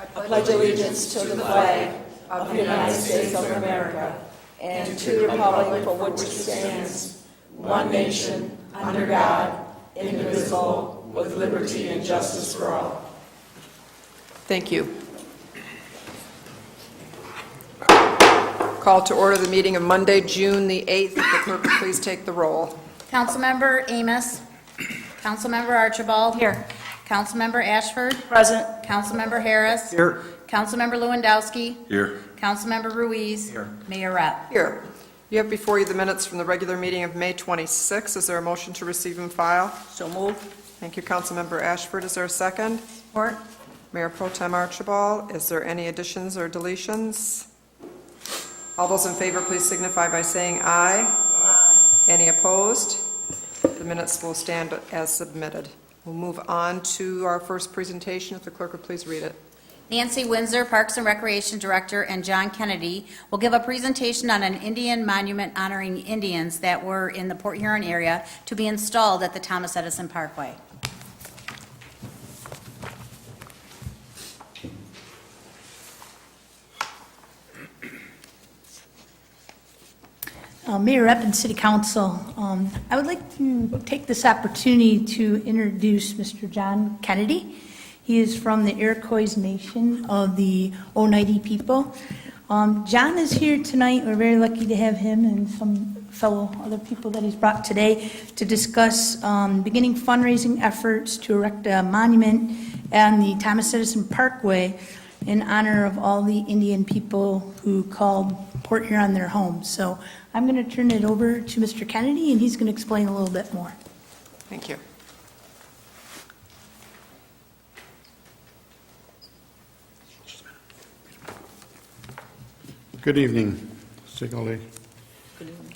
I pledge allegiance to the flag of the United States of America and to the republic for which it stands, one nation, under God, indivisible, with liberty and justice for all. Thank you. Call to order the meeting of Monday, June the 8th. If the clerk would please take the roll. Councilmember Amos. Councilmember Archibald. Here. Councilmember Ashford. Present. Councilmember Harris. Here. Councilmember Lewandowski. Here. Councilmember Ruiz. Here. Mayor Rep. Here. You have before you the minutes from the regular meeting of May 26. Is there a motion to receive and file? So moved. Thank you, Councilmember Ashford. Is there a second? Support. Mayor Pro Tem Archibald, is there any additions or deletions? All those in favor, please signify by saying aye. Aye. Any opposed? The minutes will stand as submitted. We'll move on to our first presentation. If the clerk would please read it. Nancy Windsor, Parks and Recreation Director, and John Kennedy will give a presentation on an Indian monument honoring Indians that were in the Port Huron area to be installed at the Thomas Edison Parkway. Mayor Rep and City Council, I would like to take this opportunity to introduce Mr. John Kennedy. He is from the Iroquois Nation of the Oneida people. John is here tonight. We're very lucky to have him and some fellow other people that he's brought today to discuss beginning fundraising efforts to erect a monument on the Thomas Edison Parkway in honor of all the Indian people who called Port Huron their home. So I'm going to turn it over to Mr. Kennedy, and he's going to explain a little bit more. Thank you. Good evening, Sigoli.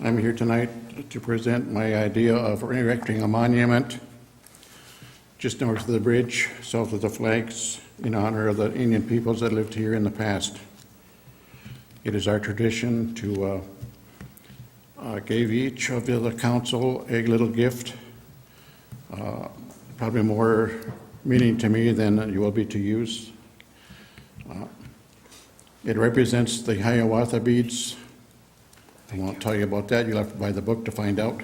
I'm here tonight to present my idea of erecting a monument just north of the bridge, south of the flags, in honor of the Indian peoples that lived here in the past. It is our tradition to give each of the council a little gift, probably more meaning to me than you will be to use. It represents the Hiawatha beads. I won't tell you about that. You'll have to buy the book to find out.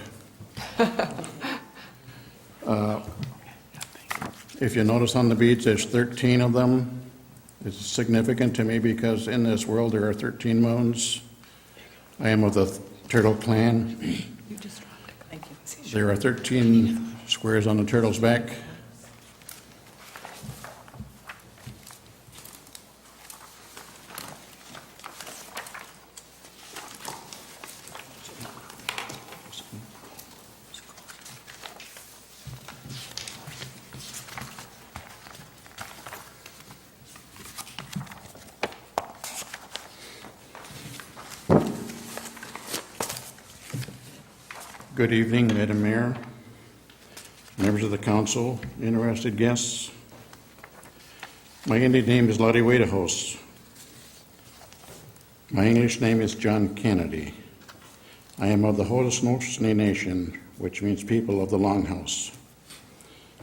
If you notice on the beads, there's 13 of them. It's significant to me because in this world there are 13 moons. I am of the Turtle Clan. There are 13 squares on the turtle's back. Good evening, Madam Mayor, members of the council, interested guests. My Indian name is Lottie Wadahos. My English name is John Kennedy. I am of the Haudenosaunee Nation, which means people of the Longhouse.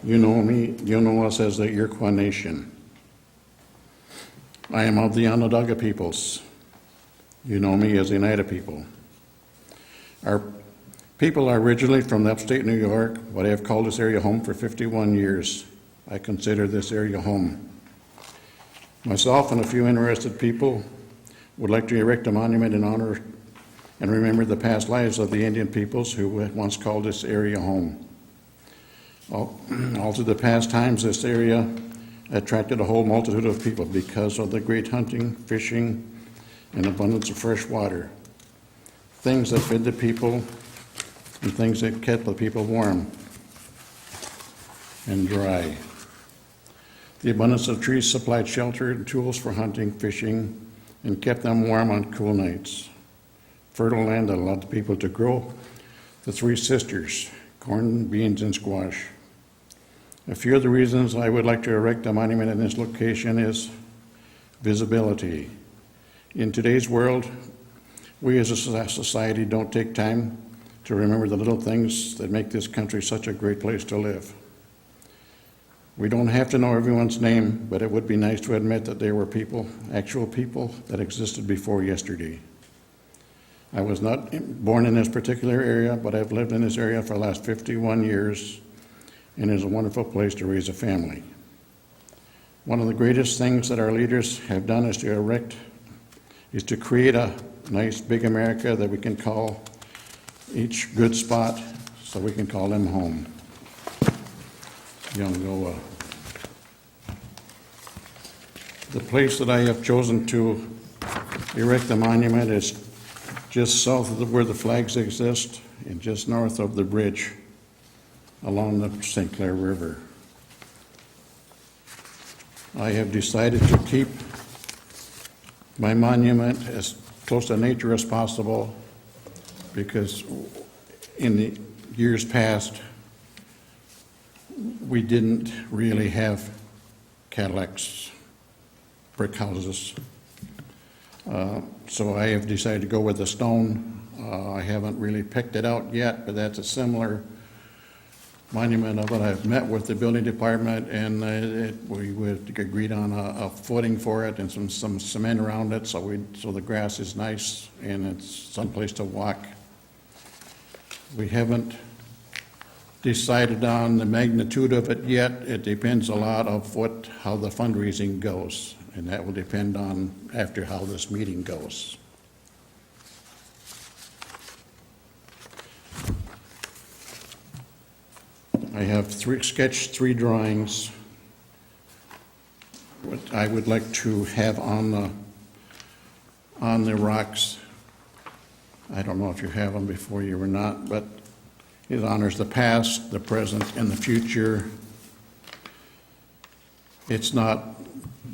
You know me, you know us as the Iroquois Nation. I am of the Onondaga peoples. You know me as the Oneida people. Our people are originally from upstate New York, but I have called this area home for 51 years. I consider this area home. Myself and a few interested people would like to erect a monument in honor and remember the past lives of the Indian peoples who once called this area home. All through the past times, this area attracted a whole multitude of people because of the great hunting, fishing, and abundance of fresh water, things that fed the people and things that kept the people warm and dry. The abundance of trees supplied shelter and tools for hunting, fishing, and kept them warm on cool nights. Fertile land that allowed the people to grow the three sisters, corn, beans, and squash. A few of the reasons I would like to erect a monument in this location is visibility. In today's world, we as a society don't take time to remember the little things that make this country such a great place to live. We don't have to know everyone's name, but it would be nice to admit that there were people, actual people, that existed before yesterday. I was not born in this particular area, but I've lived in this area for the last 51 years, and it is a wonderful place to raise a family. One of the greatest things that our leaders have done is to create a nice big America that we can call each good spot, so we can call them home. The place that I have chosen to erect the monument is just south of where the flags exist and just north of the bridge along the St. Clair River. I have decided to keep my monument as close to nature as possible because in the years past, we didn't really have Cadillacs, brick houses. So I have decided to go with the stone. I haven't really picked it out yet, but that's a similar monument of it. I've met with the building department, and we agreed on a footing for it and some cement around it, so the grass is nice and it's someplace to walk. We haven't decided on the magnitude of it yet. It depends a lot of how the fundraising goes, and that will depend on after how this meeting goes. I have sketched three drawings. What I would like to have on the rocks. I don't know if you have them before you or not, but it honors the past, the present, and the future. It's not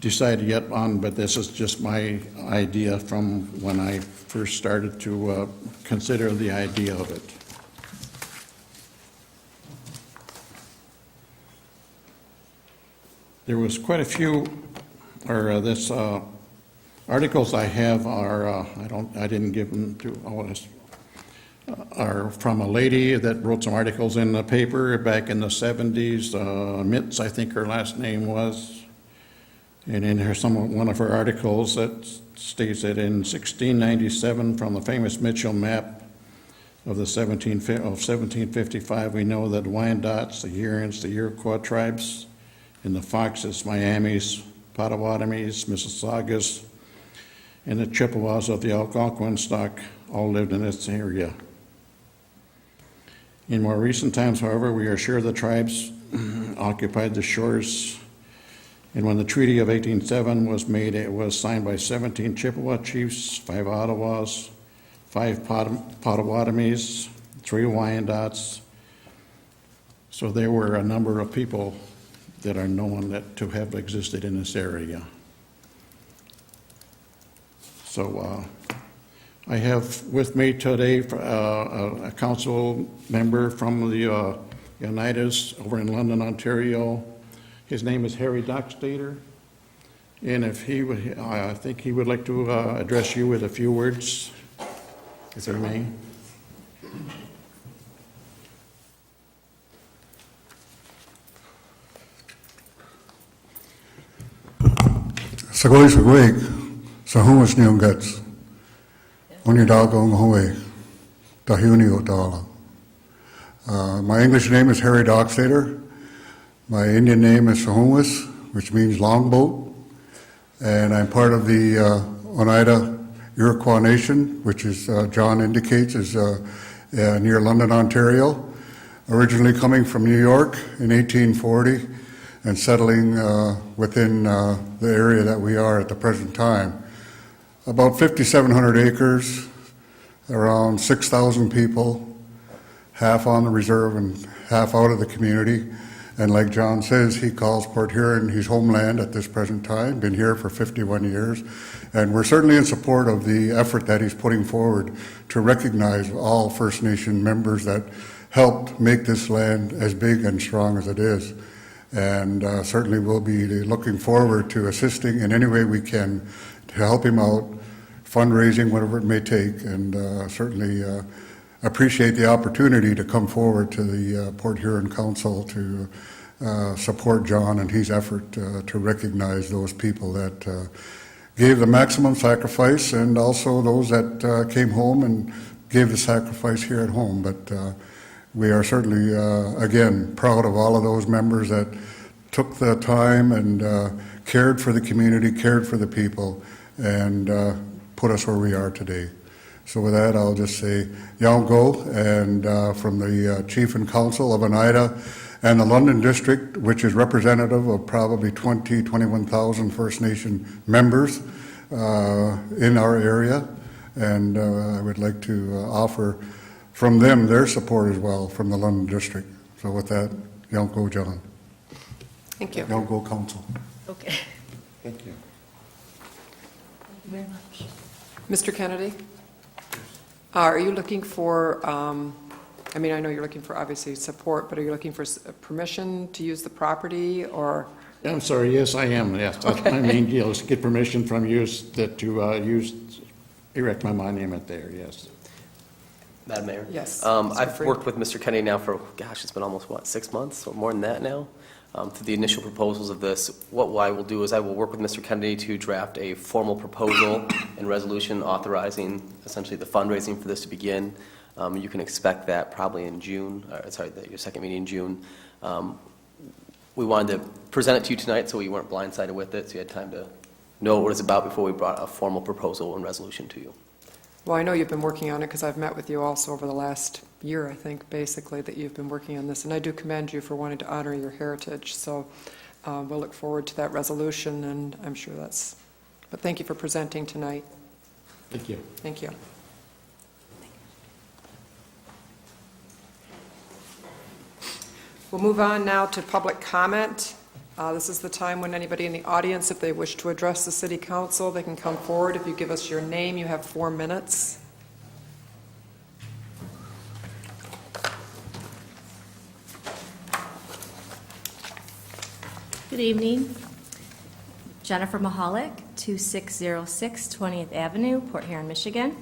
decided yet on, but this is just my idea from when I first started to consider the idea of it. There was quite a few, articles I have are, I didn't give them to all of us, are from a lady that wrote some articles in the paper back in the 70s, Mitz, I think her last name was. And in one of her articles that states that in 1697, from the famous Mitchell map of 1755, we know that the Wyandots, the Hurons, the Iroquois tribes, and the Foxes, Miamis, Potawatomis, Mississaugas, and the Chippewas of the Algonquin stock all lived in this area. In more recent times, however, we are sure the tribes occupied the shores, and when the Treaty of 1807 was made, it was signed by 17 Chippewa chiefs, 5 Ottawas, 5 Potawatomis, 3 Wyandots. So there were a number of people that are known to have existed in this area. So I have with me today a council member from the Unitas over in London, Ontario. His name is Harry Dockstader, and if he would, I think he would like to address you with a few words, if there may. Sagoi sagoi, sahumas niongats, onyidago ngahoe, tahuni otala. My English name is Harry Dockstader. My Indian name is Sahumas, which means longboat, and I'm part of the Oneida Iroquois Nation, which is John indicates is near London, Ontario. Originally coming from New York in 1840 and settling within the area that we are at the present time. About 5,700 acres, around 6,000 people, half on the reserve and half out of the community. And like John says, he calls Port Huron his homeland at this present time, been here for 51 years. And we're certainly in support of the effort that he's putting forward to recognize all First Nation members that helped make this land as big and strong as it is. And certainly we'll be looking forward to assisting in any way we can to help him out, fundraising, whatever it may take, and certainly appreciate the opportunity to come forward to the Port Huron Council to support John and his effort to recognize those people that gave the maximum sacrifice, and also those that came home and gave the sacrifice here at home. But we are certainly, again, proud of all of those members that took the time and cared for the community, cared for the people, and put us where we are today. So with that, I'll just say Yalgo, and from the Chief and Council of Oneida and the London District, which is representative of probably 21,000 First Nation members in our area. And I would like to offer from them their support as well from the London District. So with that, Yalgo John. Thank you. Yalgo Council. Okay. Thank you. Very much. Mr. Kennedy? Are you looking for, I mean, I know you're looking for obviously support, but are you looking for permission to use the property, or? I'm sorry, yes, I am, yes. That's my main deal, is to get permission from you to erect my monument there, yes. Madam Mayor? Yes, I've Mr. Freed. worked with Mr. Kennedy now for, gosh, it's been almost, 6 months or more than that now, through the initial proposals of this. What I will do is I will work with Mr. Kennedy to draft a formal proposal and resolution authorizing essentially the fundraising for this to begin. You can expect that probably in June, your second meeting in June. We wanted to present it to you tonight so we weren't blindsided with it, so you had time to know what it's about before we brought a formal proposal and resolution to you. Well, I know you've been working on it because I've met with you also over the last year, I think, basically, that you've been working on this. And I do commend you for wanting to honor your heritage. So we'll look forward to that resolution, and I'm sure that's, but thank you for presenting tonight. Thank you. Thank you. We'll move on now to public comment. This is the time when anybody in the audience, if they wish to address the City Council, they can come forward. If you give us your name, you have 4 minutes. Good evening. Jennifer Mahalik, 2606 20th Avenue, Port Huron, Michigan.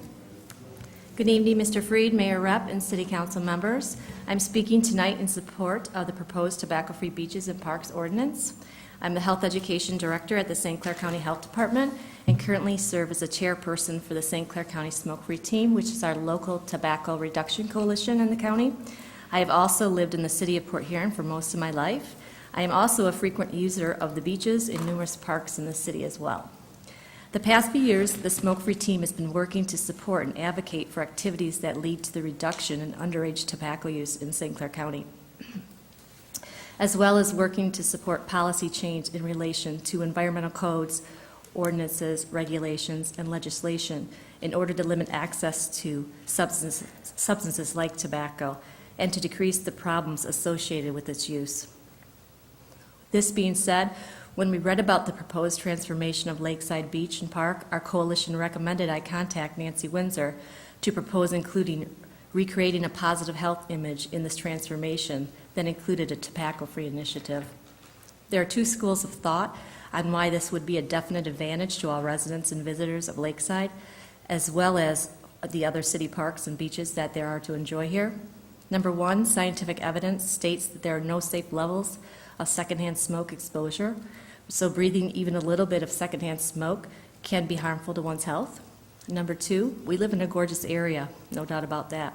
Good evening, Mr. Freed, Mayor Rep, and City Council members. I'm speaking tonight in support of the proposed tobacco-free beaches and parks ordinance. I'm the Health Education Director at the St. Clair County Health Department and currently serve as a chairperson for the St. Clair County Smoke-Free Team, which is our local tobacco reduction coalition in the county. I have also lived in the city of Port Huron for most of my life. I am also a frequent user of the beaches and numerous parks in the city as well. The past few years, the Smoke-Free Team has been working to support and advocate for activities that lead to the reduction in underage tobacco use in St. Clair County, as well as working to support policy change in relation to environmental codes, ordinances, regulations, and legislation in order to limit access to substances like tobacco and to decrease the problems associated with its use. This being said, when we read about the proposed transformation of Lakeside Beach and Park, our coalition recommended I contact Nancy Windsor to propose recreating a positive health image in this transformation that included a tobacco-free initiative. There are 2 schools of thought on why this would be a definite advantage to all residents and visitors of Lakeside, as well as the other city parks and beaches that there are to enjoy here. Number 1, scientific evidence states that there are no safe levels of secondhand smoke exposure, so breathing even a little bit of secondhand smoke can be harmful to one's health. Number 2, we live in a gorgeous area, no doubt about that.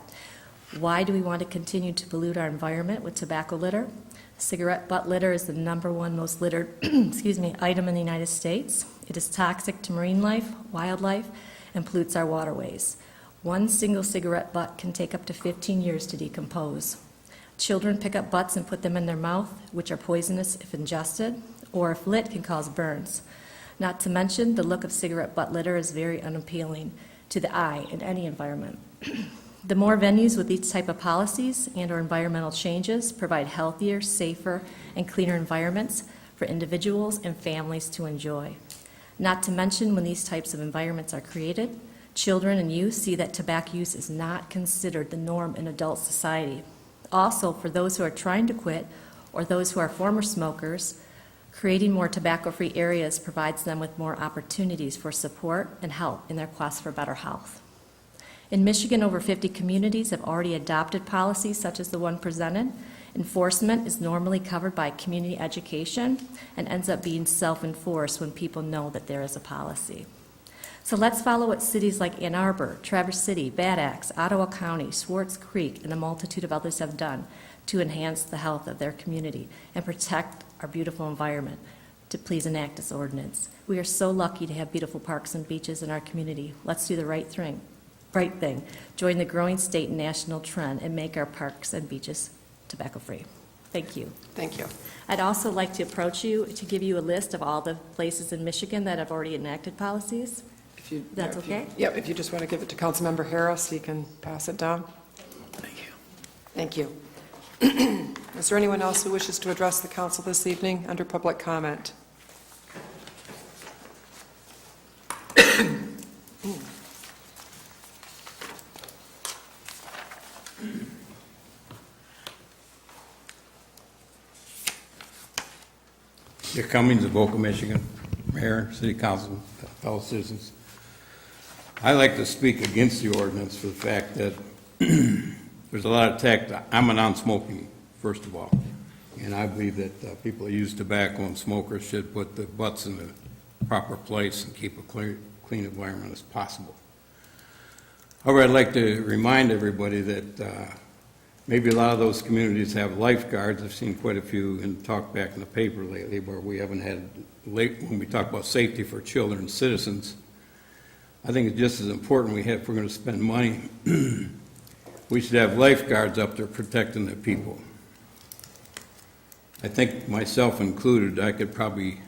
Why do we want to continue to pollute our environment with tobacco litter? Cigarette butt litter is the #1 most littered item in the United States. It is toxic to marine life, wildlife, and pollutes our waterways. One single cigarette butt can take up to 15 years to decompose. Children pick up butts and put them in their mouth, which are poisonous if ingested, or if lit, can cause burns. Not to mention, the look of cigarette butt litter is very unappealing to the eye in any environment. The more venues with these type of policies and or environmental changes provide healthier, safer, and cleaner environments for individuals and families to enjoy. Not to mention, when these types of environments are created, children and youth see that tobacco use is not considered the norm in adult society. Also, for those who are trying to quit or those who are former smokers, creating more tobacco-free areas provides them with more opportunities for support and help in their quest for better health. In Michigan, over 50 communities have already adopted policies such as the one presented, Enforcement is normally covered by community education and ends up being self-enforced when people know that there is a policy. So let's follow what cities like Ann Arbor, Traverse City, Bad Axe, Ottawa County, Swartz Creek, and a multitude of others have done to enhance the health of their community and protect our beautiful environment. To please enact this ordinance. We are so lucky to have beautiful parks and beaches in our community. Let's do the right thing. Join the growing state and national trend and make our parks and beaches tobacco-free. Thank you. Thank you. I'd also like to approach you to give you a list of all the places in Michigan that have already enacted policies. If you- That's if you- okay? Yep, if you just want to give it to Councilmember Harris, he can pass it down. Thank you. Thank you. Is there anyone else who wishes to address the council this evening under public comment? Dick Cummings of Boca, Michigan, Mayor, City Council, fellow citizens. I like to speak against the ordinance for the fact that there's a lot of I'm a non-smoking, first of all, and I believe that people who use tobacco and smokers should put the butts in the proper place and keep a clean environment as possible. However, I'd like to remind everybody that maybe a lot of those communities have lifeguards. I've seen quite a few in talk back in the paper lately where we haven't had, when we talk about safety for children and citizens, I think it's just as important if we're going to spend money, we should have lifeguards up there protecting the people. I think myself included, I could probably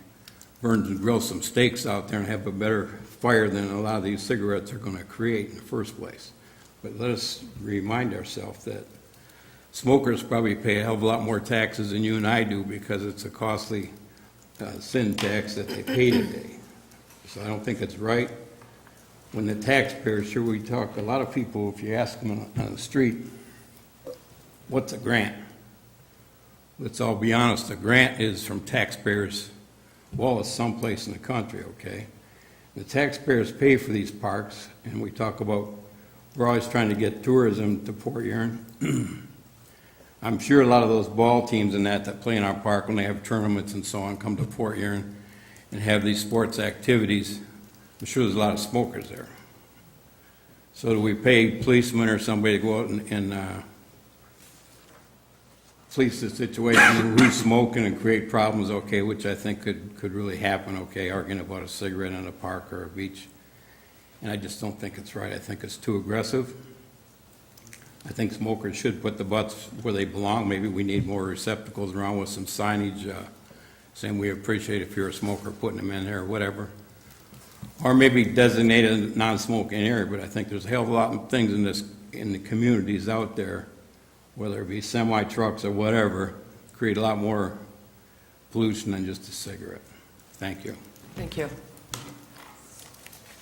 burn and grill some steaks out there and have a better fire than a lot of these cigarettes are going to create in the first place. But let us remind ourselves that smokers probably pay a hell of a lot more taxes than you and I do because it's a costly sin tax that they pay today. So I don't think it's right. When the taxpayers, sure we talk, a lot of people, if you ask them on the street, what's a grant? Let's all be honest, a grant is from taxpayers, Wallace, someplace in the country, okay? The taxpayers pay for these parks, and we talk about, we're always trying to get tourism to Port Huron. I'm sure a lot of those ball teams and that play in our park when they have tournaments and so on come to Port Huron and have these sports activities. I'm sure there's a lot of smokers there. So do we pay policemen or somebody to go out and police the situation, who's smoking and create problems, okay, which I think could really happen, okay, arguing about a cigarette in a park or a beach. And I just don't think it's right. I think it's too aggressive. I think smokers should put the butts where they belong. Maybe we need more receptacles around with some signage saying we appreciate if you're a smoker putting them in there or whatever. Or maybe designate a non-smoking area, but I think there's a hell of a lot of things in the communities out there, whether it be semi-trucks or whatever, create a lot more pollution than just a cigarette. Thank you. Thank you.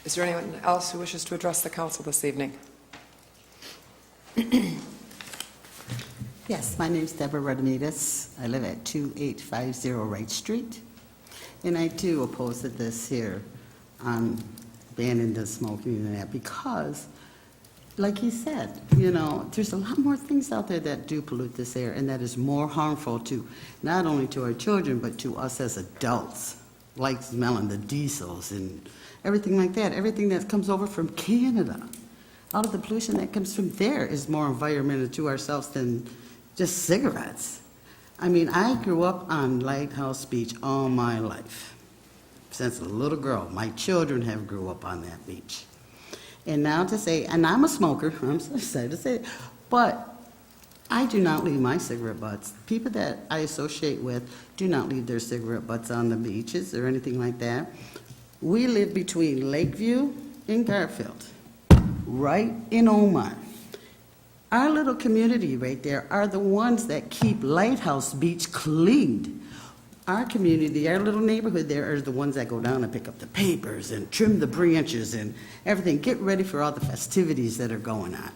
Is there anyone else who wishes to address the council this evening? Yes, my name's Deborah Ramirez. I live at 2850 Wright Street. And I too oppose to this here on banning the smoking and that because, like he said, you know, there's a lot more things out there that do pollute this air and that is more harmful to not only to our children but to us as adults, like smelling the diesels and everything like that, everything that comes over from Canada. All of the pollution that comes from there is more environmental to ourselves than just cigarettes. I mean, I grew up on Lighthouse Beach all my life. Since a little girl, my children have grew up on that beach. And now to say, and I'm a smoker, I'm so sad to say it, but I do not leave my cigarette butts. People that I associate with do not leave their cigarette butts on the beaches or anything like that. We live between Lakeview and Garfield, right in Omar. Our little community right there are the ones that keep Lighthouse Beach cleaned. Our community, our little neighborhood there are the ones that go down and pick up the papers and trim the branches and everything, get ready for all the festivities that are going on.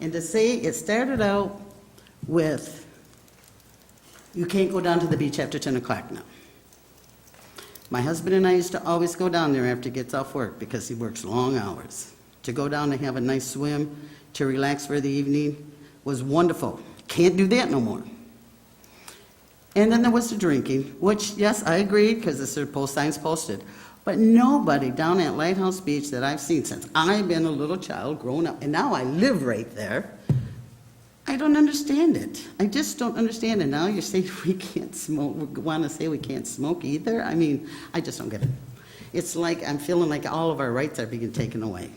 And to say it started out with, you can't go down to the beach after 10 o'clock now. My husband and I used to always go down there after he gets off work because he works long hours. To go down and have a nice swim, to relax for the evening was wonderful. Can't do that no more. And then there was the drinking, which, yes, I agree, because the post sign's posted. But nobody down at Lighthouse Beach that I've seen since I've been a little child growing up, and now I live right there, I don't understand it. I just don't understand it. Now you're saying we can't smoke, want to say we can't smoke either? I mean, I just don't get it. It's like I'm feeling like all of our rights are being taken away.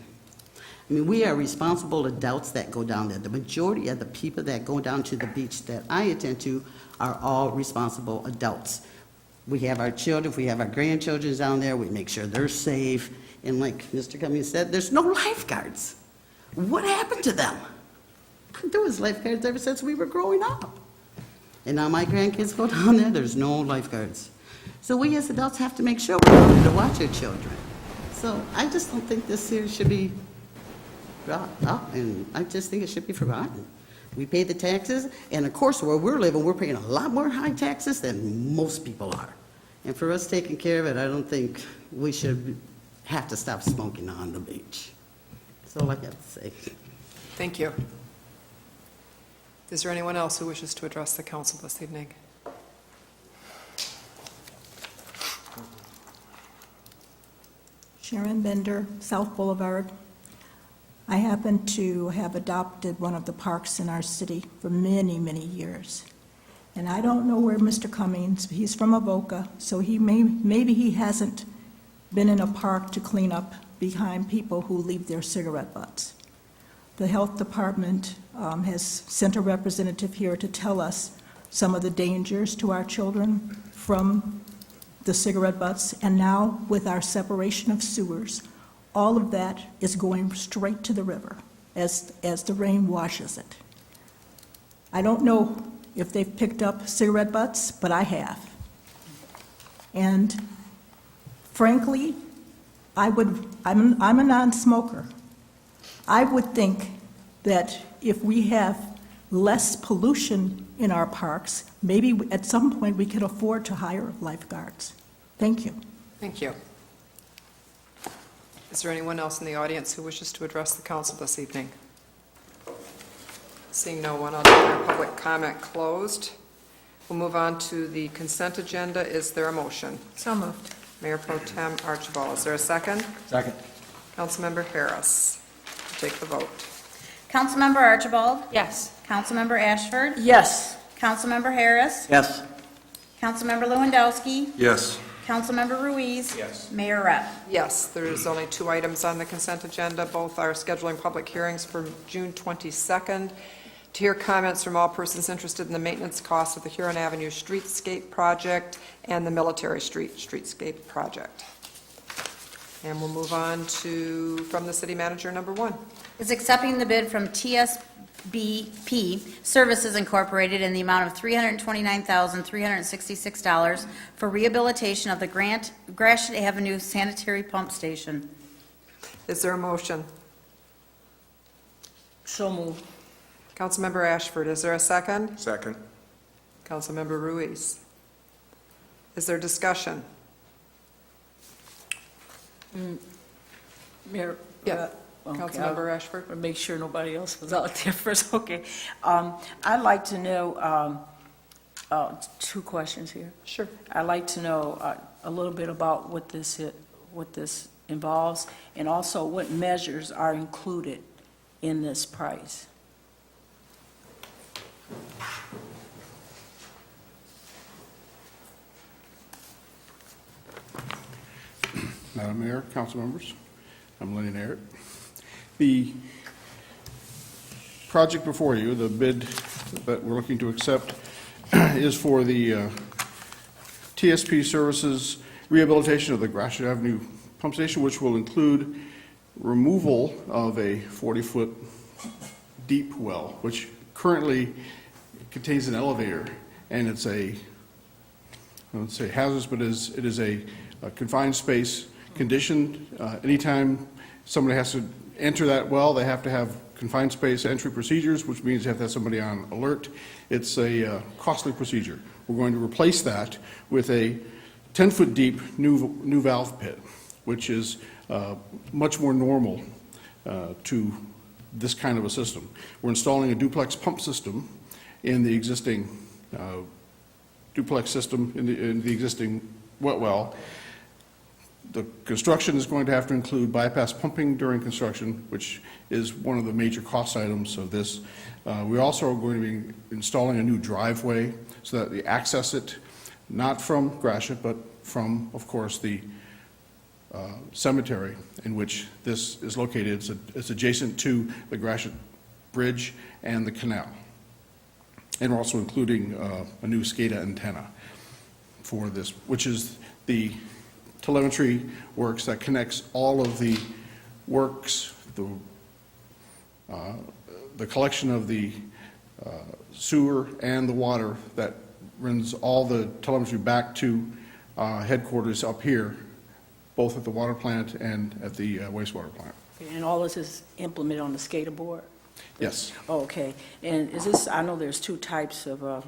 I mean, we are responsible adults that go down there. The majority of the people that go down to the beach that I attend to are all responsible adults. We have our children, if we have our grandchildren down there, we make sure they're safe. And like Mr. Cummings said, there's no lifeguards. What happened to them? There was lifeguards ever since we were growing up. And now my grandkids go down there, there's no lifeguards. So we as adults have to make sure we're out there to watch our children. So I just don't think this here should be brought up, and I just think it should be forgotten. We pay the taxes, and of course, where we're living, we're paying a lot more high taxes than most people are. And for us taking care of it, I don't think we should have to stop smoking on the beach. That's all I got to say. Thank you. Is there anyone else who wishes to address the council this evening? Sharon Bender, South Boulevard. I happen to have adopted one of the parks in our city for many, many years. And I don't know where Mr. Cummings, he's from Avoca, so maybe he hasn't been in a park to clean up behind people who leave their cigarette butts. The health department has sent a representative here to tell us some of the dangers to our children from the cigarette butts, and now with our separation of sewers, all of that is going straight to the river as the rain washes it. I don't know if they've picked up cigarette butts, but I have. And frankly, I'm a non-smoker. I would think that if we have less pollution in our parks, maybe at some point we could afford to hire lifeguards. Thank you. Thank you. Is there anyone else in the audience who wishes to address the council this evening? Seeing no one, I'll declare public comment closed. We'll move on to the consent agenda. Is there a motion? So moved. Mayor Pro Tem Archibald, is there a second? Second. Councilmember Harris, take the vote. Councilmember Archibald? Yes. Councilmember Ashford? Yes. Councilmember Harris? Yes. Councilmember Lewandowski? Yes. Councilmember Ruiz? Yes. Mayor Rep. Yes, there's only 2 items on the consent agenda. Both are scheduling public hearings for June 22nd to hear comments from all persons interested in the maintenance costs of the Huron Avenue Streetscape Project and the Military Street Streetscape Project. And we'll move on to, from the city manager, number 1. Is accepting the bid from TSBP Services Incorporated in the amount of $329,366 for rehabilitation of the Gratiot Avenue Sanitary Pump Station. Is there a motion? So moved. Councilmember Ashford, is there a second? Second. Councilmember Ruiz. Is there discussion? Mayor? Yeah. Okay, Councilmember Ashford? I'll make sure nobody else was out there first, okay. I'd like to know, 2 questions here. Sure. I'd like to know a little bit about what this involves, and also what measures are included in this price. Madam Mayor, council members, I'm Lenny Narrett. The project before you, the bid that we're looking to accept, is for the TSP Services rehabilitation of the Gratiot Avenue Pump Station, which will include removal of a 40-foot deep well, which currently contains an elevator, and it's I wouldn't say hazardous, but it is a confined space condition. Anytime somebody has to enter that well, they have to have confined space entry procedures, which means you have to have somebody on alert. It's a costly procedure. We're going to replace that with a 10-foot deep new valve pit, which is much more normal to this kind of a system. We're installing a duplex pump system in the existing duplex system in the existing wet well. The construction is going to have to include bypass pumping during construction, which is one of the major cost items of this. We also are going to be installing a new driveway so that we access it, not from Gratiot, but from, of course, the cemetery in which this is located. It's adjacent to the Gratiot Bridge and the canal. And we're also including a new SCADA antenna for this, which is the telemetry works that connects all of the works, the collection of the sewer and the water that runs all the telemetry back to headquarters up here, both at the water plant and at the wastewater plant. And all this is implemented on the SCADA board? Yes. Oh, okay. And is this, I know there's two types of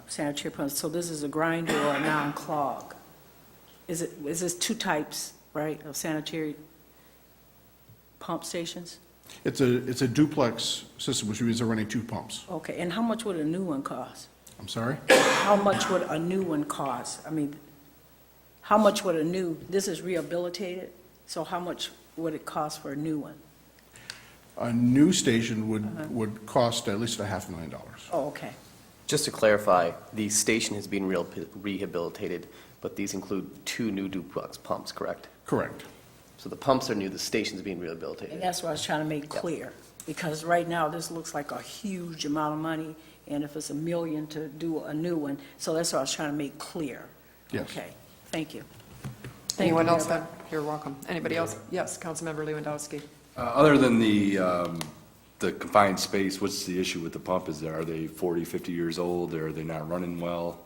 sanitary pumps, so this is a grinder or a non-clog? Is this two types, right, of sanitary pump stations? It's a duplex system, which means they're running two pumps. Okay, and how much would a new one cost? I'm sorry? How much would a new one cost? I mean, how much would this is rehabilitated, so how much would it cost for a new one? A new station would cost at least $500,000. Oh, okay. Just to clarify, the station has been rehabilitated, but these include two new duplex pumps, correct? Correct. So the pumps are new, the station's being And rehabilitated. that's what I was trying to make clear, because right now, this looks like a huge amount of money, and if it's $1 million to do a new one, so that's what I was trying to make clear. Yes. Okay, thank you. Anyone else have, you're welcome. Anybody else? Yes, Councilmember Lewandowski. Other than the confined space, what's the issue with the pump? Are they 40, 50 years old, or are they not running well?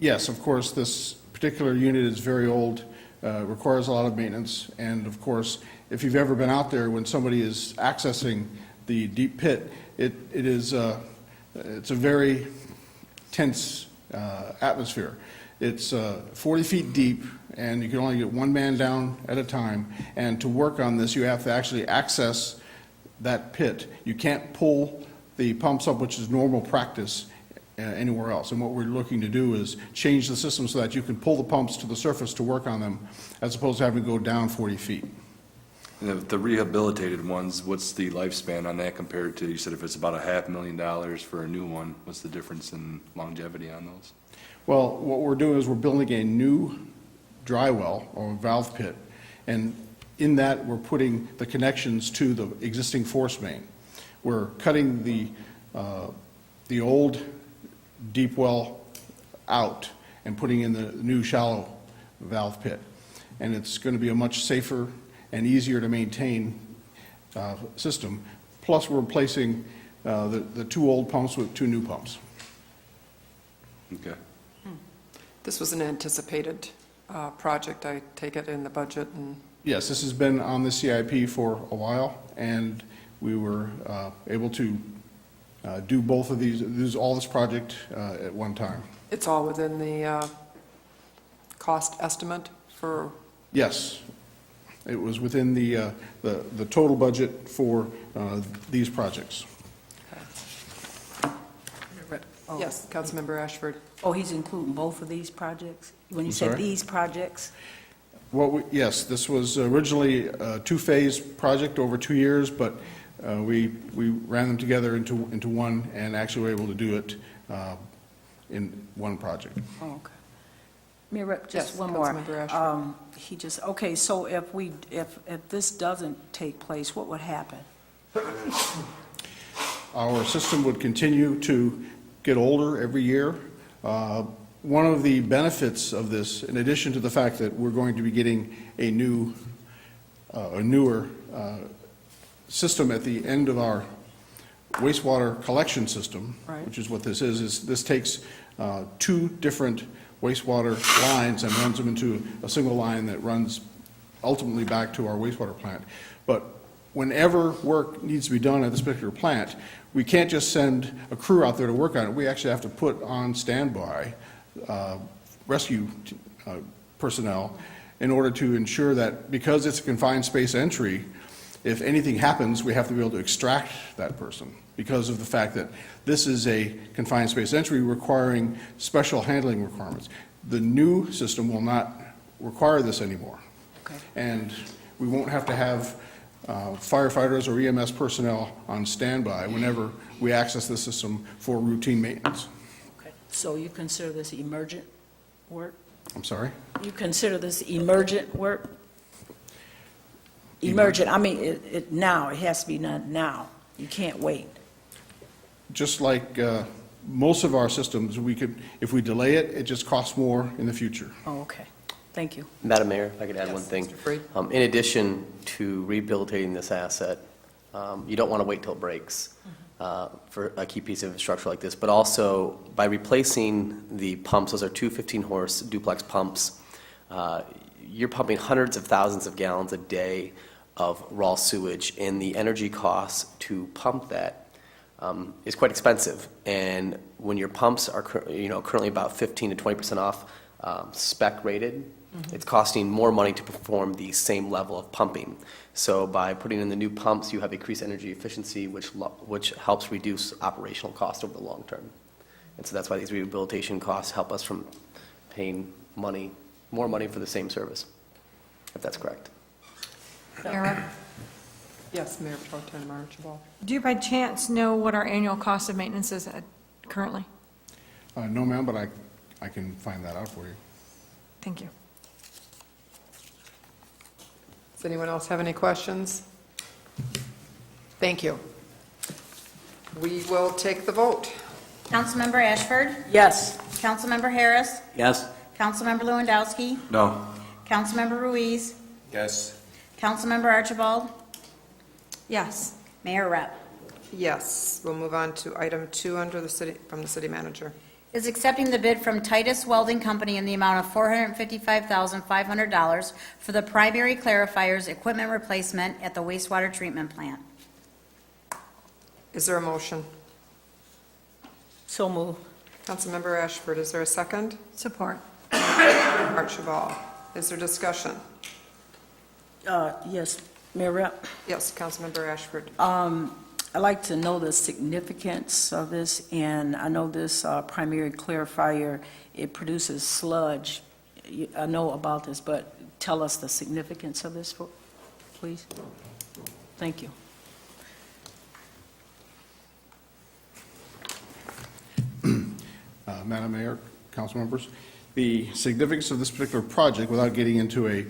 Yes, of course, this particular unit is very old, requires a lot of maintenance, and of course, if you've ever been out there when somebody is accessing the deep pit, it's a very tense atmosphere. It's 40 feet deep, and you can only get one man down at a time, and to work on this, you have to actually access that pit. You can't pull the pumps up, which is normal practice, anywhere else. And what we're looking to do is change the system so that you can pull the pumps to the surface to work on them, as opposed to having to go down 40 feet. And the rehabilitated ones, what's the lifespan on that compared to, you said if it's about $500,000 for a new one, what's the difference in longevity on those? Well, what we're doing is we're building a new dry well or valve pit, and in that we're putting the connections to the existing force main. We're cutting the old deep well out and putting in the new shallow valve pit, and it's going to be a much safer and easier to maintain system. Plus, we're replacing the two old pumps with two new pumps. Okay. This was an anticipated project, I take it, in the budget, and Yes, this has been on the CIP for a while, and we were able to do both of these, all this project at one time. it's all within the cost estimate for, Yes, it was within the total budget for these projects. yes, Councilmember Ashford. Oh, he's including both of these projects? When you I'm said sorry? these projects? Yes, this was originally a two-phase project over 2 years, but we ran them together into one, and actually were able to do it in one project. Oh, okay. Mayor Rep, just Yes, one more. Councilmember Ashford. Okay, so if this doesn't take place, what would happen? Our system would continue to get older every year. One of the benefits of this, in addition to the fact that we're going to be getting a newer system at the end of our wastewater collection system, Right. which is what this is this takes two different wastewater lines and runs them into a single line that runs ultimately back to our wastewater plant. But whenever work needs to be done at this particular plant, we can't just send a crew out there to work on it. We actually have to put on standby rescue personnel in order to ensure that, because it's a confined space entry, if anything happens, we have to be able to extract that person because of the fact that this is a confined space entry requiring special handling requirements. The new system will not require this anymore. Okay. And we won't have to have firefighters or EMS personnel on standby whenever we access the system for routine maintenance. Okay. So you consider this emergent work? I'm sorry? You consider this emergent work? Emergent, I mean, it now, it has to be done now. You can't wait. Just like most of our systems, we could, if we delay it, it just costs more in the future. Oh, okay. Thank you. Madam Mayor, if I could add one Yes, thing. Mr. Freed. In addition to rehabilitating this asset, you don't want to wait till it breaks for a key piece of infrastructure like this, but also by replacing the pumps, those are two 15-horse duplex pumps, you're pumping hundreds of thousands of gallons a day of raw sewage, and the energy costs to pump that is quite expensive. And when your pumps are currently about 15 to 20% off spec rated, it's costing more money to perform the same level of pumping. So by putting in the new pumps, you have increased energy efficiency, which helps reduce operational costs over the long term. And so that's why these rehabilitation costs help us from paying more money for the same service, if that's correct. Mayor Rupp? Yes, Mayor Pro Tem Archibald. Do you by chance know what our annual cost of maintenance is currently? No, ma'am, but I can find that out for you. Thank you. Does anyone else have any questions? Thank you. We will take the vote. Councilmember Ashford? Yes. Councilmember Harris? Yes. Councilmember Lewandowski? No. Councilmember Ruiz? Yes. Councilmember Archibald? Yes. Mayor Rep. Yes, we'll move on to item 2 under the city, from the city manager. Is accepting the bid from Titus Welding Company in the amount of $455,500 for the primary clarifiers equipment replacement at the wastewater treatment plant. Is there a motion? So move. Councilmember Ashford, is there a second? Support. Archibald, is there discussion? Yes, Mayor Rep. Yes, Councilmember Ashford. I'd like to know the significance of this, and I know this primary clarifier, it produces sludge. I know about this, but tell us the significance of this, please. Thank you. Madam Mayor, council members, the significance of this particular project, without getting into a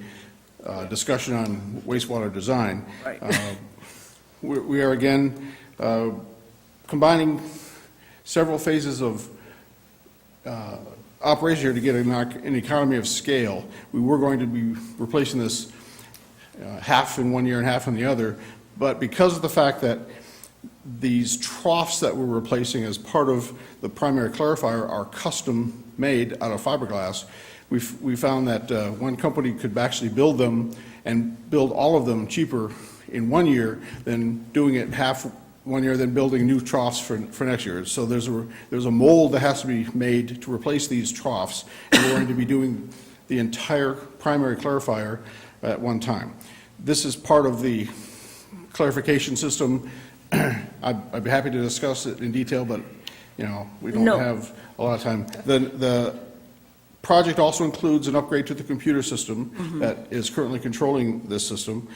discussion on wastewater design, Right. we are again combining several phases of operation here to get an economy of scale. We were going to be replacing this half in one year and half in the other, but because of the fact that these troughs that we're replacing as part of the primary clarifier are custom made out of fiberglass, we found that one company could actually build them and build all of them cheaper in 1 year than doing it half 1 year, then building new troughs for next year. So there's a mold that has to be made to replace these troughs, and we're going to be doing the entire primary clarifier at one time. This is part of the clarification system. I'd be happy to discuss it in detail, but, we don't No. have a lot of time. The project also includes an upgrade to the computer system that is currently controlling this system.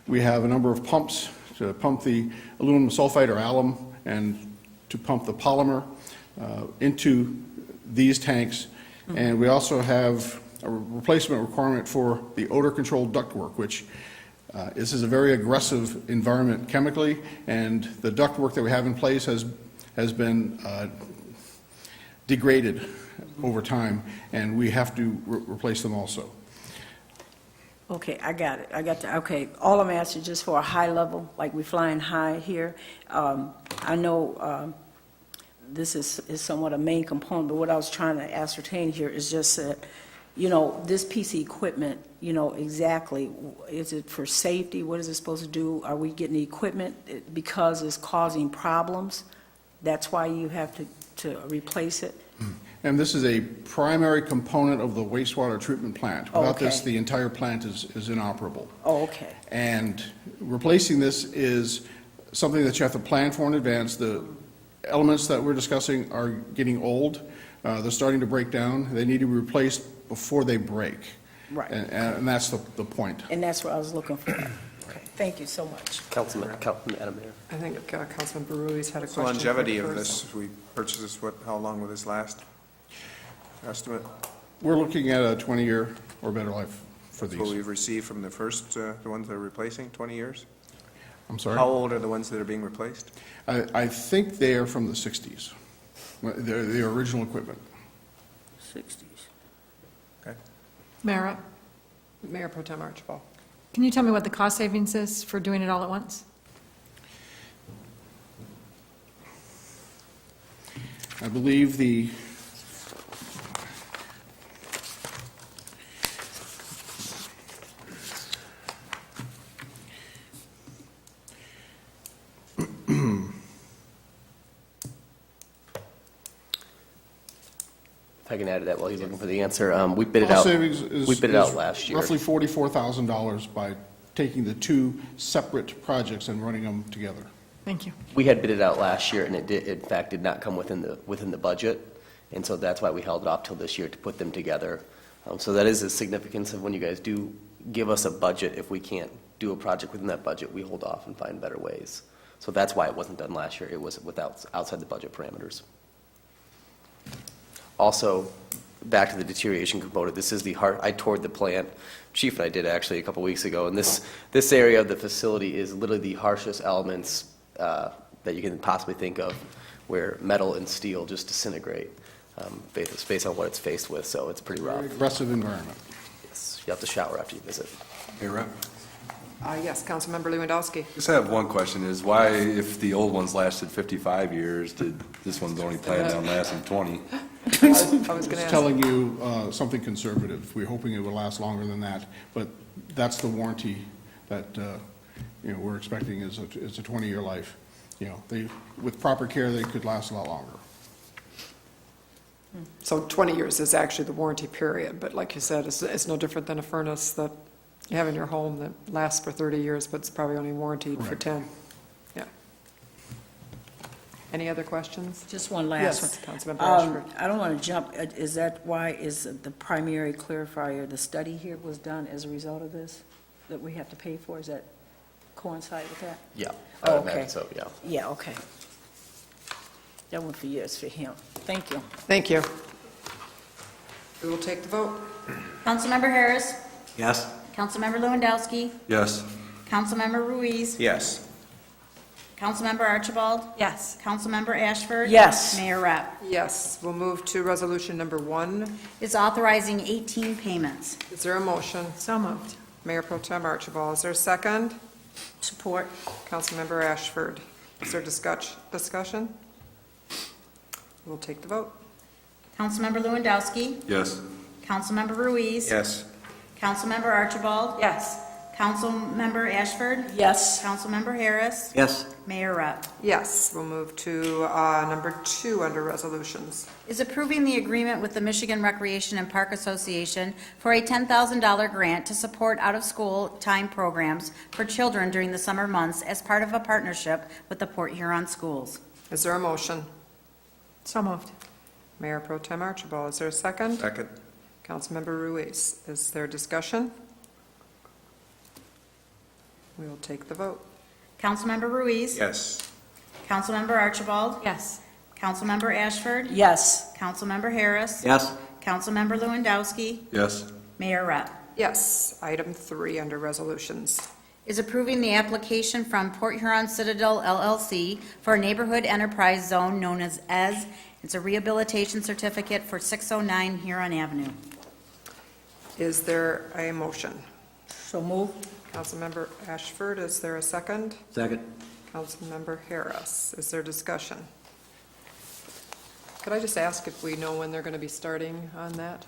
We have a number of pumps to pump the aluminum sulfide or alum and to pump the polymer into these tanks. And we also have a replacement requirement for the odor control ductwork, which this is a very aggressive environment chemically, and the ductwork that we have in place has been degraded over time, and we have to replace them also. Okay, I got it. Okay, all I'm asking just for a high level, like we're flying high here. I know this is somewhat a main component, but what I was trying to ascertain here is just that, this piece of equipment, exactly, is it for safety? What is it supposed to do? Are we getting the equipment because it's causing problems? That's why you have to replace it? And this is a primary component of the wastewater treatment plant. Without this, Okay. the entire plant is inoperable. Oh, okay. And replacing this is something that you have to plan for in advance. The elements that we're discussing are getting old. They're starting to break down. They need to be replaced before they break. Right. And that's the point. And that's what I was looking for. Okay, thank you so much. Madam Mayor. I think Councilmember Ruiz had a The question. longevity of first. this, if we purchase this, how long will this last? Estimate? We're looking at a 20-year or better life for That's what these. we've received from the first, the ones that are replacing, 20 years? I'm sorry? How old are the ones that are being replaced? I think they are from the 60s. They're the original equipment. 60s. Okay. Mayor, Mayor Pro Tem Archibald. can you tell me what the cost savings is for doing it all at once? I believe the, If I can add to that while he's looking for the answer, we bid it cost out. savings is We bid it out is last year. roughly $44,000 by taking the two separate projects and running them together. Thank you. We had bid it out last year, and it did, in fact, did not come within the budget, and so that's why we held it off till this year to put them together. So that is the significance of when you guys do give us a budget, if we can't do a project within that budget, we hold off and find better ways. So that's why it wasn't done last year. It was outside the budget parameters. Also, back to the deterioration component, this is the heart, I toured the plant, Chief and I did actually a couple weeks ago, and this area of the facility is literally the harshest elements that you can possibly think of, where metal and steel just disintegrate based on what it's faced with, so it's pretty rough. Very aggressive environment. Yes, you have to shower after you visit. Hey, Rep. Yes, Councilmember Lewandowski. Just have one question, is why, if the old ones lasted 55 years, did this one's only planned on lasting 20? I was going to Just ask. telling you something conservative. We're hoping it will last longer than that, but that's the warranty that, we're expecting is a 20-year life. With proper care, they could last a lot longer. So 20 years is actually the warranty period, but like you said, it's no different than a furnace that you have in your home that lasts for 30 years, but it's probably only warranted for Correct. 10. Yeah. Any other questions? Just one last one. Yes, Councilmember Ashford. I don't want to jump, is that why is the primary clarifier, the study here was done as a result of this, that we have to pay for? Is that coincide with that? Yeah. Oh, I imagine okay. So, yeah. Yeah, okay. That one for you, it's for him. Thank you. Thank you. We will take the vote. Councilmember Harris. Yes. Councilmember Lewandowski. Yes. Councilmember Ruiz. Yes. Councilmember Archibald. Yes. Councilmember Ashford. Yes. Mayor Rep. Yes, we'll move to resolution number 1. Is authorizing 18 payments. Is there a motion? So moved. Mayor Pro Tem Archibald, is there a second? Support. Councilmember Ashford, is there discussion? We'll take the vote. Councilmember Lewandowski. Yes. Councilmember Ruiz. Yes. Councilmember Archibald. Yes. Councilmember Ashford. Yes. Councilmember Harris. Yes. Mayor Rep. Yes, we'll move to number 2 under resolutions. Is approving the agreement with the Michigan Recreation and Park Association for a $10,000 grant to support out-of-school time programs for children during the summer months as part of a partnership with the Port Huron Schools. Is there a motion? So moved. Mayor Pro Tem Archibald, is there a second? Second. Councilmember Ruiz, is there discussion? We will take the vote. Councilmember Ruiz. Yes. Councilmember Archibald. Yes. Councilmember Ashford. Yes. Councilmember Harris. Yes. Councilmember Lewandowski. Yes. Mayor Rep. Yes, item 3 under resolutions. Is approving the application from Port Huron Citadel LLC for a neighborhood enterprise zone known as EZ. It's a rehabilitation certificate for 609 Huron Avenue. Is there a motion? So move. Councilmember Ashford, is there a second? Second. Councilmember Harris, is there discussion? Could I just ask if we know when they're going to be starting on that?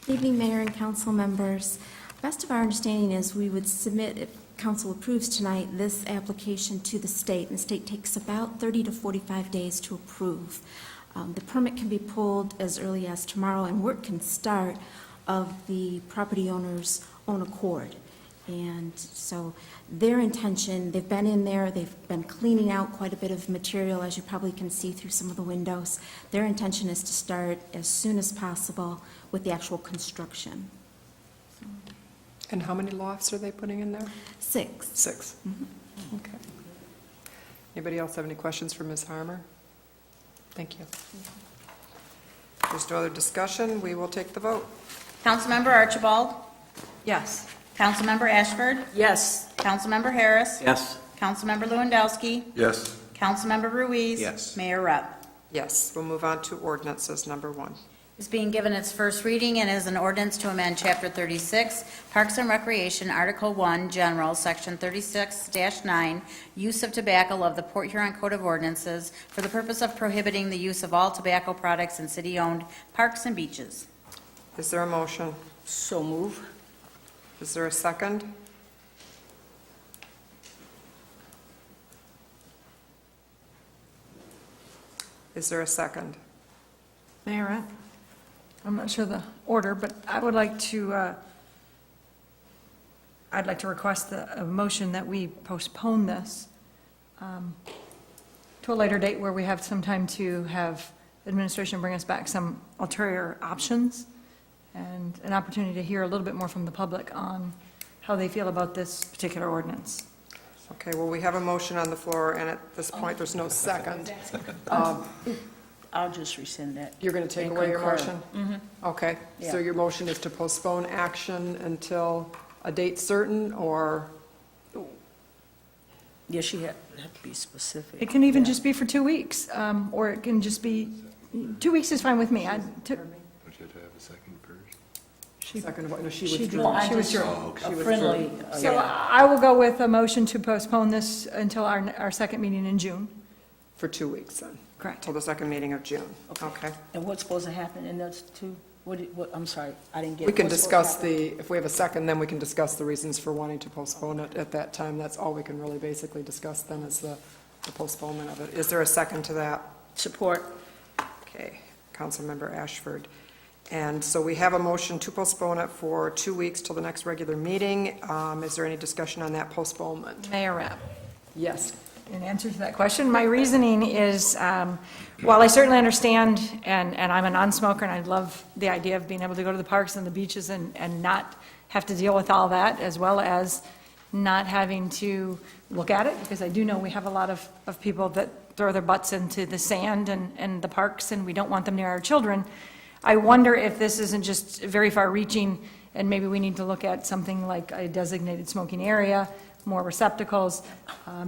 They evening, Mayor and council members. Best of our understanding is we would submit, if council approves tonight, this application to the state, and the state takes about 30 to 45 days to approve. The permit can be pulled as early as tomorrow, and work can start of the property owner's own accord. And so their intention, they've been in there, they've been cleaning out quite a bit of material, as you probably can see through some of the windows. Their intention is to start as soon as possible with the actual construction. And how many lofts are they putting in there? 6. 6. Okay. Anybody else have any questions for Ms. Harmer? Thank you. If there's no other discussion, we will take the vote. Councilmember Archibald? Yes. Councilmember Ashford? Yes. Councilmember Harris? Yes. Councilmember Lewandowski? Yes. Councilmember Ruiz? Yes. Mayor Rupp? Yes, we'll move on to ordinances, number 1. Is being given its first reading and is an ordinance to amend Chapter 36, Parks and Recreation, Article 1, General, Section 36-9, Use of Tobacco of the Port Huron Code of Ordinances for the purpose of prohibiting the use of all tobacco products in city-owned parks and beaches. Is there a motion? So move. Is there a second? Is there a second? Mayor, I'm not sure the order, but I would like to, I'd like to request a motion that we postpone this to a later date where we have some time to have administration bring us back some ulterior options and an opportunity to hear a little bit more from the public on how they feel about this particular ordinance. Okay, well, we have a motion on the floor, and at this point, there's no second. I'll just rescind that. You're going to take And away your concur. motion? Okay, so Yeah. your motion is to postpone action until a date certain, or, Yeah, she have to be specific. It can even just be for 2 weeks, or it can just be, 2 weeks is fine with me. Don't you have to have a second first? second, no, she She withdrew. withdrew. She withdrew. A friendly, So I will go with a motion to postpone this until our second meeting in June. For 2 weeks, then, Correct. till the second meeting of June. Okay. and what's supposed to happen in those two? What, I'm sorry, I didn't get. We can what's supposed discuss to happen? if we have a second, then we can discuss the reasons for wanting to postpone it at that time. That's all we can really basically discuss then is the postponement of it. Is there a second to that? Support. Okay, Councilmember Ashford. And so we have a motion to postpone it for 2 weeks till the next regular meeting. Is there any discussion on that postponement? Mayor Rapp. Yes. In answer to that question, my reasoning is, while I certainly understand, and I'm a non-smoker, and I love the idea of being able to go to the parks and the beaches and not have to deal with all that, as well as not having to look at it, because I do know we have a lot of people that throw their butts into the sand and the parks, and we don't want them near our children. I wonder if this isn't just very far-reaching, and maybe we need to look at something like a designated smoking area, more receptacles,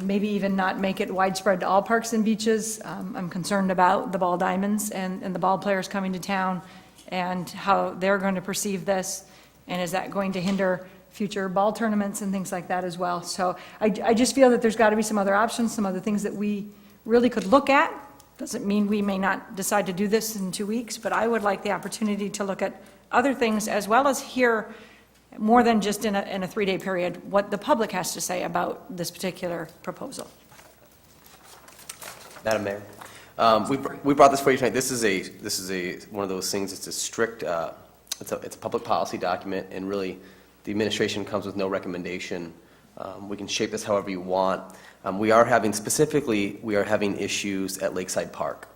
maybe even not make it widespread to all parks and beaches. I'm concerned about the ball diamonds and the ball players coming to town and how they're going to perceive this, and is that going to hinder future ball tournaments and things like that as well. So I just feel that there's got to be some other options, some other things that we really could look at. Doesn't mean we may not decide to do this in 2 weeks, but I would like the opportunity to look at other things as well as hear more than just in a 3-day period, what the public has to say about this particular proposal. Madam Mayor, we brought this for you tonight. This is one of those things. It's a strict. It's a public policy document, and really, the administration comes with no recommendation. We can shape this however you want. We are having issues at Lakeside Park.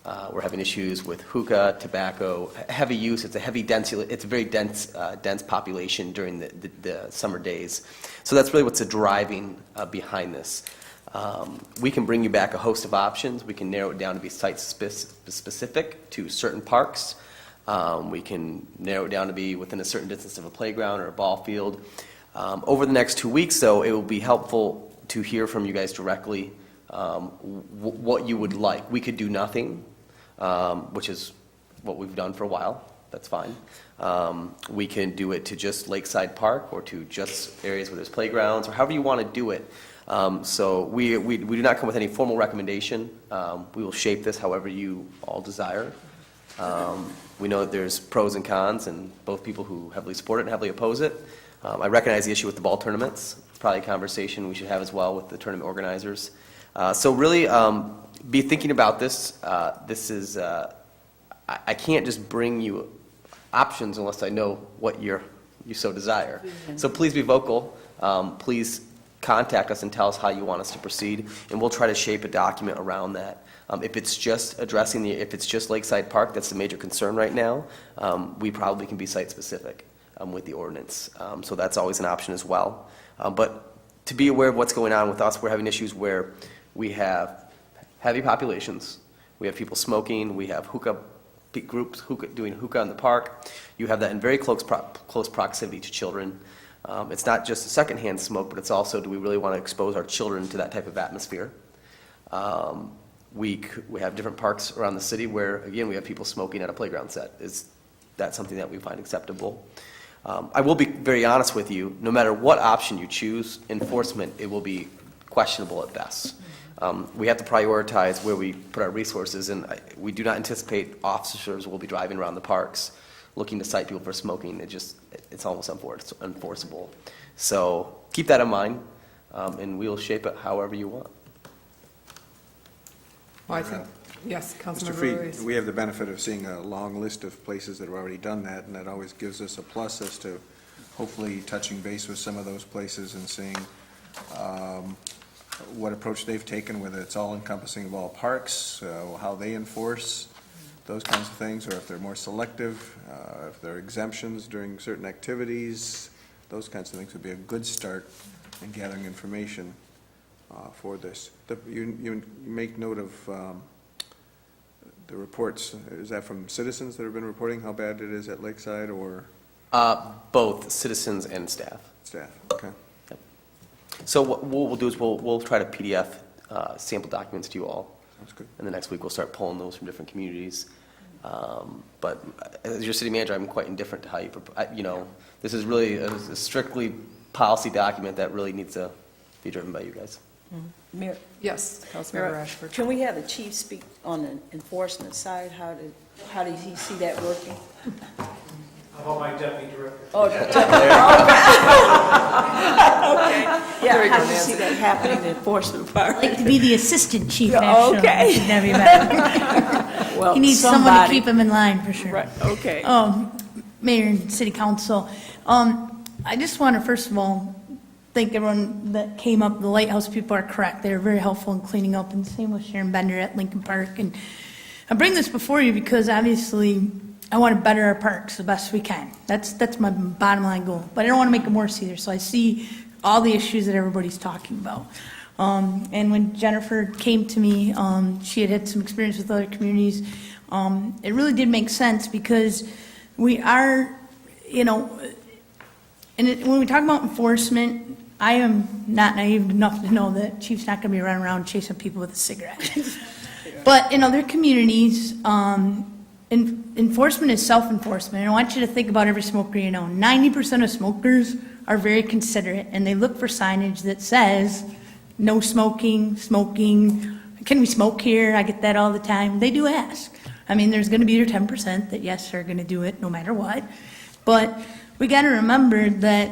We're having issues with hookah, tobacco, heavy use. It's a very dense population during the summer days. So that's really what's driving behind this. We can bring you back a host of options. We can narrow it down to be site-specific to certain parks. We can narrow it down to be within a certain distance of a playground or a ball field. Over the next 2 weeks, though, it will be helpful to hear from you guys directly what you would like. We could do nothing, which is what we've done for a while. That's fine. We can do it to just Lakeside Park or to just areas where there's playgrounds or however you want to do it. So we do not come with any formal recommendation. We will shape this however you all desire. We know that there's pros and cons, and both people who heavily support it and heavily oppose it. I recognize the issue with the ball tournaments. Probably a conversation we should have as well with the tournament organizers. So really, be thinking about this. I can't just bring you options unless I know what you so desire. So please be vocal. Please contact us and tell us how you want us to proceed, and we'll try to shape a document around that. If it's just if it's just Lakeside Park, that's the major concern right now, we probably can be site-specific with the ordinance. So that's always an option as well. But to be aware of what's going on with us, we're having issues where we have heavy populations, we have people smoking, we have hookah groups doing hookah in the park. You have that in very close proximity to children. It's not just secondhand smoke, but it's also, do we really want to expose our children to that type of atmosphere? We have different parks around the city where, again, we have people smoking at a playground set. Is that something that we find acceptable? I will be very honest with you, no matter what option you choose, enforcement, it will be questionable at best. We have to prioritize where we put our resources, and we do not anticipate officers will be driving around the parks looking to cite people for smoking. It's almost unenforceable. So keep that in mind, and we'll shape it however you want. Well, I think, yes, Mr. Councilmember Freed, Ruiz. we have the benefit of seeing a long list of places that have already done that, and that always gives us a plus as to hopefully touching base with some of those places and seeing what approach they've taken, whether it's all encompassing of all parks, how they enforce those kinds of things, or if they're more selective, if there are exemptions during certain activities. Those kinds of things would be a good start in gathering information for this. You make note of the reports. Is that from citizens that have been reporting how bad it is at Lakeside, or? Both citizens and staff. Staff, okay. Yep. So what we'll do is we'll try to PDF sample documents to you all. Sounds good. And the next week we'll start pulling those from different communities. But as your city manager, I'm quite indifferent to how you, this is really a strictly policy document that really needs to be driven by you guys. Mayor, Yes, Councilmember Ashford. can we have the chief speak on the enforcement side? How did he see that working? How about my deputy director? Oh, okay. There Yeah, you how go, do you see Nancy. that happening in the enforcement part? I'd like to be the assistant chief, Yeah, actually. okay. That'd be better. Well, He needs someone to somebody- keep him in line, for sure. Right, okay. Mayor and City Council, I just want to, first of all, thank everyone that came up. The Lighthouse people are correct. They were very helpful in cleaning up, and same with Sharon Bender at Lincoln Park. And I bring this before you because obviously I want to better our parks the best we can. That's my bottom line goal. But I don't want to make them worse either. So I see all the issues that everybody's talking about. And when Jennifer came to me, she had some experience with other communities. It really did make sense because we are, and when we talk about enforcement, I am not naive enough to know that Chief's not going to be running around chasing people with a cigarette. But in other communities, enforcement is self-enforcement. And I want you to think about every smoker you know. 90% of smokers are very considerate, and they look for signage that says, no smoking, can we smoke here? I get that all the time. They do ask. I mean, there's going to be your 10% that, yes, are going to do it no matter what. But we got to remember that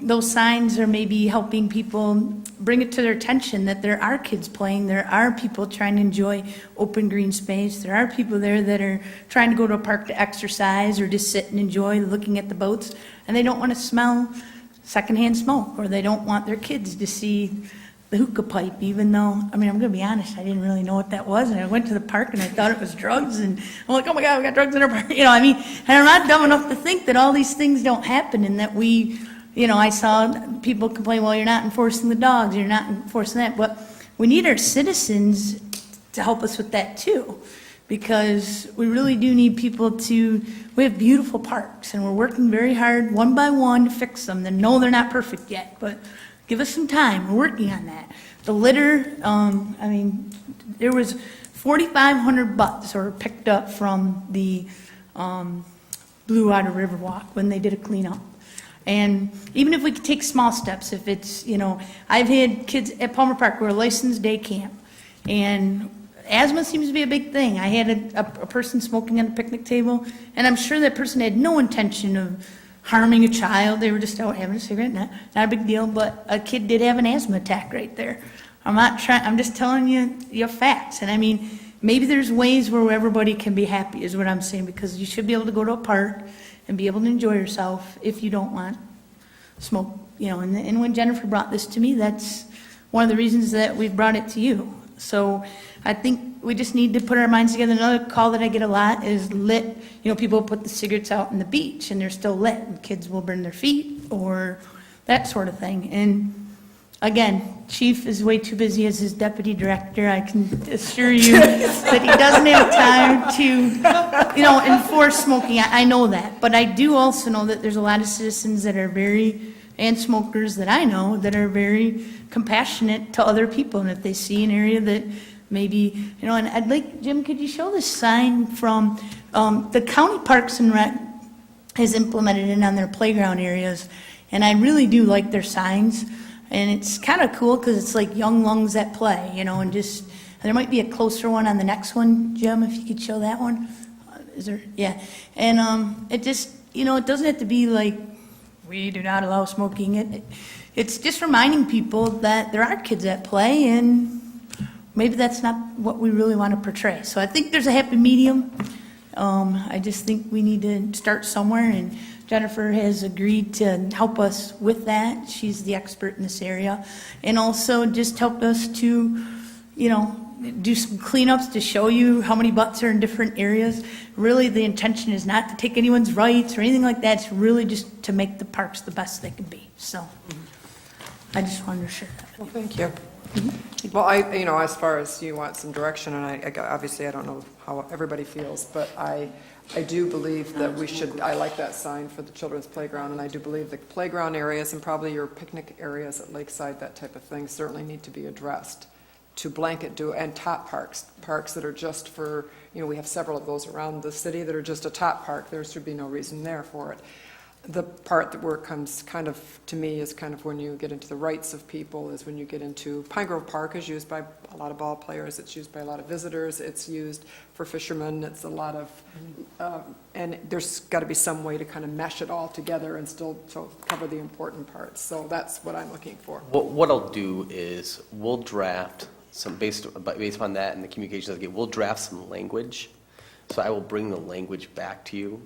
those signs are maybe helping people bring it to their attention that there are kids playing, there are people trying to enjoy open green space, there are people there that are trying to go to a park to exercise or just sit and enjoy looking at the boats, and they don't want to smell secondhand smoke, or they don't want their kids to see the hookah pipe, even though, I mean, I'm going to be honest, I didn't really know what that was, and I went to the park and I thought it was drugs, and I'm like, oh my God, we got drugs in our park, and I'm not dumb enough to think that all these things don't happen, and that we, I saw people complain, well, you're not enforcing the dogs, you're not enforcing that, but we need our citizens to help us with that too, because we really do need people we have beautiful parks, and we're working very hard, one by one, to fix them, and no, they're not perfect yet, but give us some time. We're working on that. The litter, there was 4,500 butts were picked up from the Blue Water Riverwalk when they did a cleanup. And even if we could take small steps, if it's, I've had kids at Palmer Park who are licensed day camp, and asthma seems to be a big thing. I had a person smoking on a picnic table, and I'm sure that person had no intention of harming a child. They were just out having a cigarette, not a big deal, but a kid did have an asthma attack right there. I'm just telling you your facts. And I mean, maybe there's ways where everybody can be happy, is what I'm saying, because you should be able to go to a park and be able to enjoy yourself if you don't want smoke, you know, and when Jennifer brought this to me, that's one of the reasons that we've brought it to you. So I think we just need to put our minds together. Another call that I get a lot is lit, you know, people put the cigarettes out on the beach and they're still lit, and kids will burn their feet or that sort of thing. And again, Chief is way too busy as his deputy director. I can assure you that he doesn't have time to, you know, enforce smoking. I know that. But I do also know that there's a lot of citizens that are and smokers that I know that are very compassionate to other people. And if they see an area that maybe, you know, and I'd like, Jim, could you show this sign from, the county Parks and Rec has implemented it on their playground areas. And I really do like their signs. And it's kind of cool because it's like young lungs at play, you know, and just, there might be a closer one on the next one, Jim, if you could show that one. Is there? Yeah. And it just, you know, it doesn't have to be like, we do not allow smoking. It's just reminding people that there are kids at play, and maybe that's not what we really want to portray. So I think there's a happy medium. I just think we need to start somewhere, and Jennifer has agreed to help us with that. She's the expert in this area. And also just help us to, you know, do some cleanups to show you how many butts are in different areas. Really, the intention is not to take anyone's rights or anything like that. It's really just to make the parks the best they can be. So I just wanted to share that. Well, thank you. Well, you know, as far as you want some direction, and obviously I don't know how everybody feels, but I do believe that we should, I like that sign for the children's playground, and I do believe the playground areas and probably your picnic areas at Lakeside, that type of thing, certainly need to be addressed to blanket and top parks that are just for, you know, we have several of those around the city that are just a top park. There should be no reason there for it. The part that where it comes kind of, to me, is kind of when you get into the rights of people, is when you get into Pine Grove Park is used by a lot of ball players, it's used by a lot of visitors, it's used for fishermen, it's a lot of, and there's got to be some way to kind of mesh it all together and still cover the important parts. So that's what I'm looking for. What I'll do is we'll draft some, based on that and the communications I get, we'll draft some language. So I will bring the language back to you,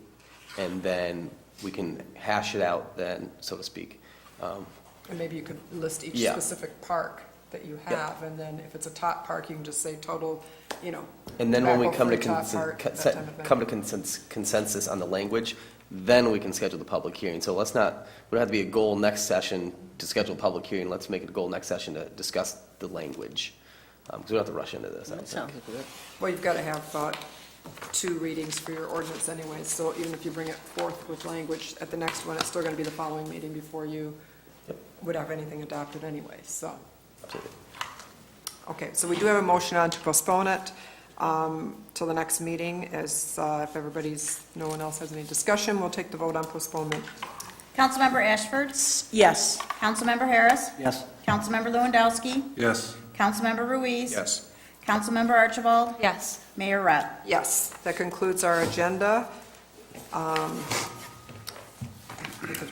and then we can hash it out then, so to speak. And maybe you could list each Yeah. specific park that you have, and then if it's a top park, you can just say total, you know. And then when we come to tobacco-free top park, that type of thing. consensus on the language, then we can schedule the public hearing. So let's not, we don't have to be a goal next session to schedule a public hearing. Let's make it a goal next session to discuss the language. Because we don't have to rush into this, I don't think. Well, you've got to have 2 readings for your ordinance anyway, so even if you bring it forth with language at the next one, it's still going to be the following meeting before you would have anything adopted anyway, so. Absolutely. Okay, so we do have a motion on to postpone it till the next meeting, as if no one else has any discussion, we'll take the vote on postponement. Councilmember Ashford? Yes. Councilmember Harris? Yes. Councilmember Lewandowski? Yes. Councilmember Ruiz? Yes. Councilmember Archibald? Yes. Mayor Rep? Yes, that concludes our agenda. I'm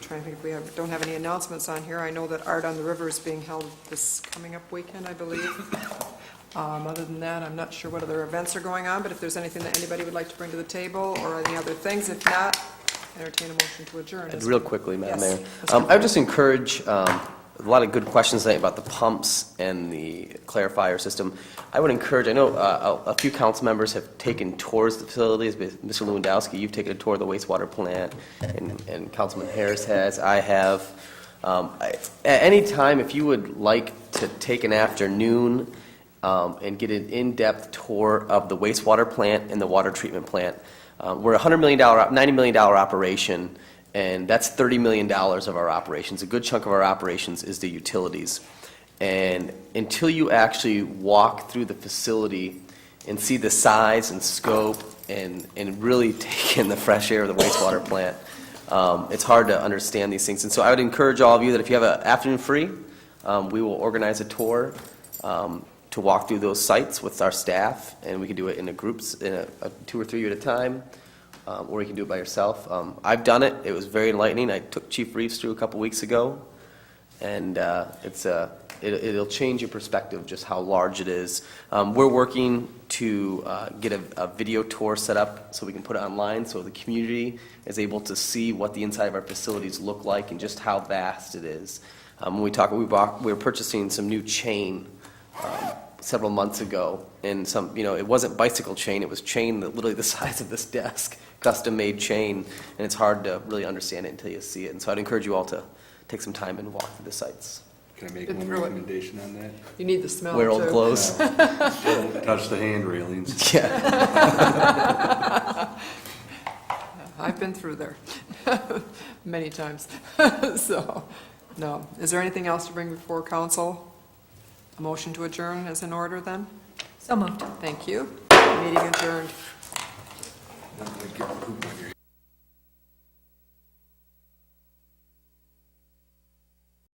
trying to think if we don't have any announcements on here. I know that Art on the River is being held this coming up weekend, I believe. Other than that, I'm not sure what other events are going on, but if there's anything that anybody would like to bring to the table or any other things, if not, entertain a motion to adjourn. And real quickly, Madam Yes. Mayor. I would just encourage, a lot of good questions tonight about the pumps and the clarifier system. I would encourage, I know a few council members have taken tours of the facilities, but Mr. Lewandowski, you've taken a tour of the wastewater plant, and Councilman Harris has, I have. At any time, if you would like to take an afternoon and get an in-depth tour of the wastewater plant and the water treatment plant, we're a $100 million, $90 million operation, and that's $30 million of our operations. A good chunk of our operations is the utilities. And until you actually walk through the facility and see the size and scope and really take in the fresh air of the wastewater plant, it's hard to understand these things. And so I would encourage all of you that if you have an afternoon free, we will organize a tour to walk through those sites with our staff, and we can do it in groups, in a 2 or 3 at a time, or you can do it by yourself. I've done it. It was very enlightening. I took Chief Reeves through a couple weeks ago, and it'll change your perspective just how large it is. We're working to get a video tour set up so we can put it online, so the community is able to see what the inside of our facilities look like and just how vast it is. When we were purchasing some new chain several months ago, and it wasn't bicycle chain, it was chain that literally the size of this desk, custom-made chain, and it's hard to really understand it until you see it. And so I'd encourage you all to take some time and walk through the sites. Can I make Been one through it. recommendation on that? You need the smell, Wear old too. clothes. Don't touch the hand railings. Yeah. I've been through there many times. So, no. Is there anything else to bring before council? A motion to adjourn is in order then? So moved. Thank you. Meeting adjourned. Not to get poop on your